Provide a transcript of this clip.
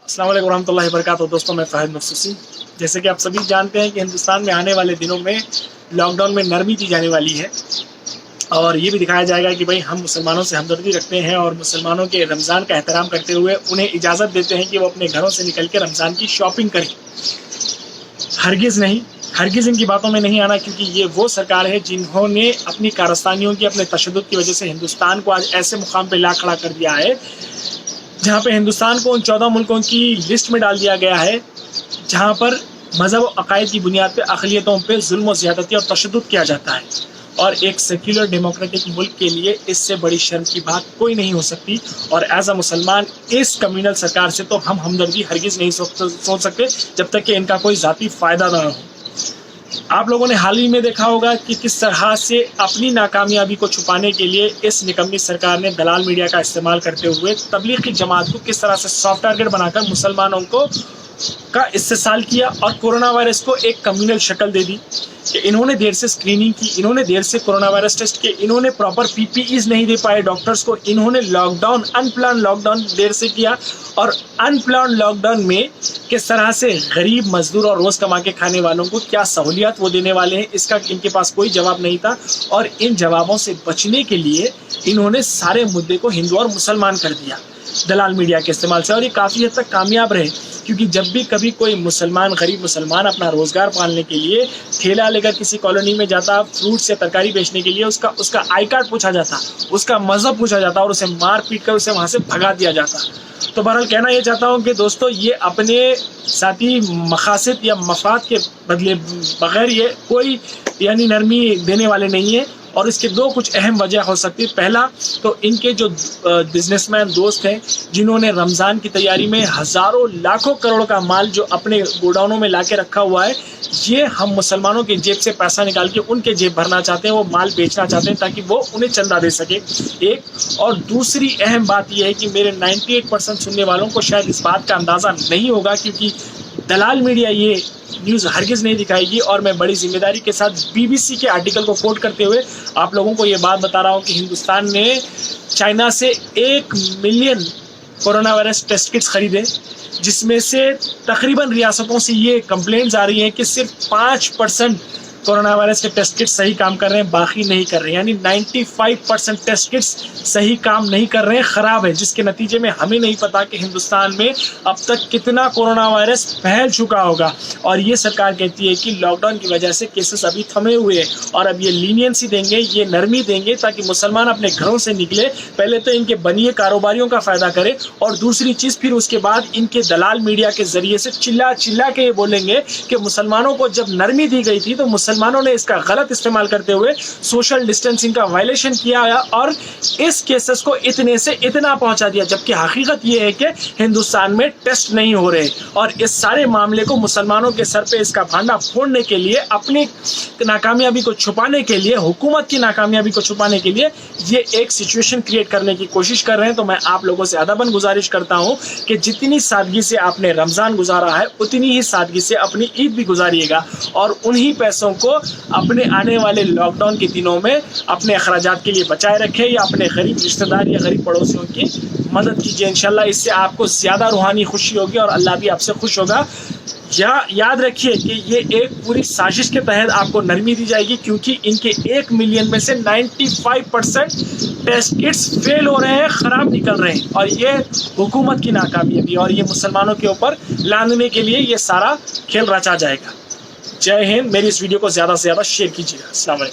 अस्सलाम वालेकुम रहमतुल्लाहि वबरकातुहू। दोस्तों, मैं फ़ाहिद मखसूसी। जैसे कि आप सभी जानते हैं कि हिंदुस्तान में आने वाले दिनों में लॉकडाउन में नरमी दी जाने वाली है और ये भी दिखाया जाएगा कि भाई हम मुसलमानों से हमदर्दी रखते हैं और मुसलमानों के रमज़ान का एहतराम करते हुए उन्हें इजाज़त देते हैं कि वो अपने घरों से निकल के रमज़ान की शॉपिंग करें। हरगिज़ नहीं, हरगिज़ इनकी बातों में नहीं आना, क्योंकि ये वो सरकार है जिन्होंने अपनी कारस्तानियों की, अपने तशद्दुद की वजह से हिंदुस्तान को आज ऐसे मुकाम पे ला खड़ा कर दिया है जहाँ पे हिंदुस्तान को उन 14 मुल्कों की लिस्ट में डाल दिया गया है जहाँ पर मज़हब और अक़ायद की बुनियाद पे अक़लियतों पे जुल्म और ज़्यादती और तशद्दुद किया जाता है। और एक सेक्युलर डेमोक्रेटिक मुल्क के लिए इससे बड़ी शर्म की बात कोई नहीं हो सकती। और एज अ मुसलमान इस कम्युनल सरकार से तो हम हमदर्दी हरगिज़ नहीं सोच सकते जब तक कि इनका कोई ज़ाती फ़ायदा ना हो। आप लोगों ने हाल ही में देखा होगा कि किस तरह से अपनी नाकामयाबी को छुपाने के लिए इस निकम्मी सरकार ने दलाल मीडिया का इस्तेमाल करते हुए तबलीग की जमात को किस तरह से सॉफ्ट टारगेट बनाकर मुसलमानों को का इस्तेसाल किया और कोरोना वायरस को एक कम्युनल शक्ल दे दी कि इन्होंने देर से स्क्रीनिंग की, इन्होंने देर से कोरोना वायरस टेस्ट किए, इन्होंने प्रॉपर पीपीईज नहीं दे पाए डॉक्टर्स को, इन्होंने लॉकडाउन अनप्लान लॉकडाउन देर से किया। और अनप्लान लॉकडाउन में किस तरह से गरीब मजदूर और रोज़ कमा के खाने वालों को क्या सहूलियत वो देने वाले हैं, इसका इनके पास कोई जवाब नहीं था। और इन जवाबों से बचने के लिए इन्होंने सारे मुद्दे को हिंदू और मुसलमान कर दिया दलाल मीडिया के इस्तेमाल से। और ये काफ़ी हद तक कामयाब रहे, क्योंकि जब भी कभी कोई मुसलमान, गरीब मुसलमान अपना रोज़गार पालने के लिए ठेला लेकर किसी कॉलोनी में जाता फ्रूट्स या तरकारी बेचने के लिए, उसका आई कार्ड पूछा जाता, उसका मज़हब पूछा जाता और उसे मार पीट कर उसे वहाँ से भगा दिया जाता। तो बहरहाल कहना ये चाहता हूँ कि दोस्तों, ये अपने साथी मकासद या मफाद के बदले बगैर ये कोई यानी नरमी देने वाले नहीं है। और इसके दो कुछ अहम वजह हो सकती है। पहला तो इनके जो बिजनेसमैन दोस्त हैं जिन्होंने रमज़ान की तैयारी में हज़ारों लाखों करोड़ का माल जो अपने गोडाउनों में ला के रखा हुआ है, ये हम मुसलमानों के जेब से पैसा निकाल के उनके जेब भरना चाहते हैं, वो माल बेचना चाहते हैं ताकि वो उन्हें चंदा दे सके। एक और दूसरी अहम बात यह है कि मेरे 98% सुनने वालों को शायद इस बात का अंदाज़ा नहीं होगा, क्योंकि दलाल मीडिया ये न्यूज़ हरगिज़ नहीं दिखाएगी। और मैं बड़ी जिम्मेदारी के साथ BBC के आर्टिकल को कोट करते हुए आप लोगों को ये बात बता रहा हूँ कि हिंदुस्तान ने चाइना से 1 million corona virus test kits खरीदे, जिसमें से तकरीबन रियासतों से ये कंप्लेंट्स आ रही हैं कि सिर्फ 5% कोरोना वायरस के टेस्ट किट्स सही काम कर रहे हैं, बाकी नहीं कर रहे हैं। यानी 95% टेस्ट किट्स सही काम नहीं कर रहे हैं, ख़राब है, जिसके नतीजे में हमें नहीं पता कि हिंदुस्तान में अब तक कितना कोरोना वायरस फैल चुका होगा। और ये सरकार कहती है कि लॉकडाउन की वजह से केसेस अभी थमे हुए हैं और अब ये लीनियंसी देंगे, ये नरमी देंगे ताकि मुसलमान अपने घरों से निकले। पहले तो इनके बनिए कारोबारियों का फ़ायदा करे और दूसरी चीज़ फिर उसके बाद इनके दलाल मीडिया के ज़रिए से चिल्ला चिल्ला के ये बोलेंगे कि मुसलमानों को जब नरमी दी गई थी तो मुसलमानों ने इसका गलत इस्तेमाल करते हुए सोशल डिस्टेंसिंग का वायलेशन किया और इस केसेस को इतने से इतना पहुंचा दिया, जबकि हकीकत ये है कि हिंदुस्तान में टेस्ट नहीं हो रहे। और इस सारे मामले को मुसलमानों के सर पे इसका भांडा फोड़ने के लिए, अपनी नाकामयाबी को छुपाने के लिए, हुकूमत की नाकामयाबी को छुपाने के लिए ये एक सिचुएशन क्रिएट करने की कोशिश कर रहे हैं। तो मैं आप लोगों से अदबन गुजारिश करता हूँ कि जितनी सादगी से आपने रमज़ान गुजारा है उतनी ही सादगी से अपनी ईद भी गुजारिएगा और उन्हीं पैसों को अपने आने वाले लॉकडाउन के दिनों में अपने अखराजात के लिए बचाए रखें या अपने गरीब रिश्तेदार या गरीब पड़ोसियों की मदद कीजिए। इंशाल्लाह इससे आपको ज़्यादा रूहानी खुशी होगी और अल्लाह भी आपसे खुश होगा। याद रखिए कि ये एक पूरी साजिश के तहत आपको नरमी दी जाएगी, क्योंकि इनके 1 मिलियन में से 95% टेस्ट किट्स फेल हो रहे हैं, ख़राब निकल रहे हैं। और ये हुकूमत की नाकामयाबी और ये मुसलमानों के ऊपर लादने के लिए ये सारा खेल रचा जाएगा। जय हिंद। मेरी इस वीडियो को ज़्यादा से ज़्यादा शेयर कीजिएगा। अस्सलाम वालेकुम।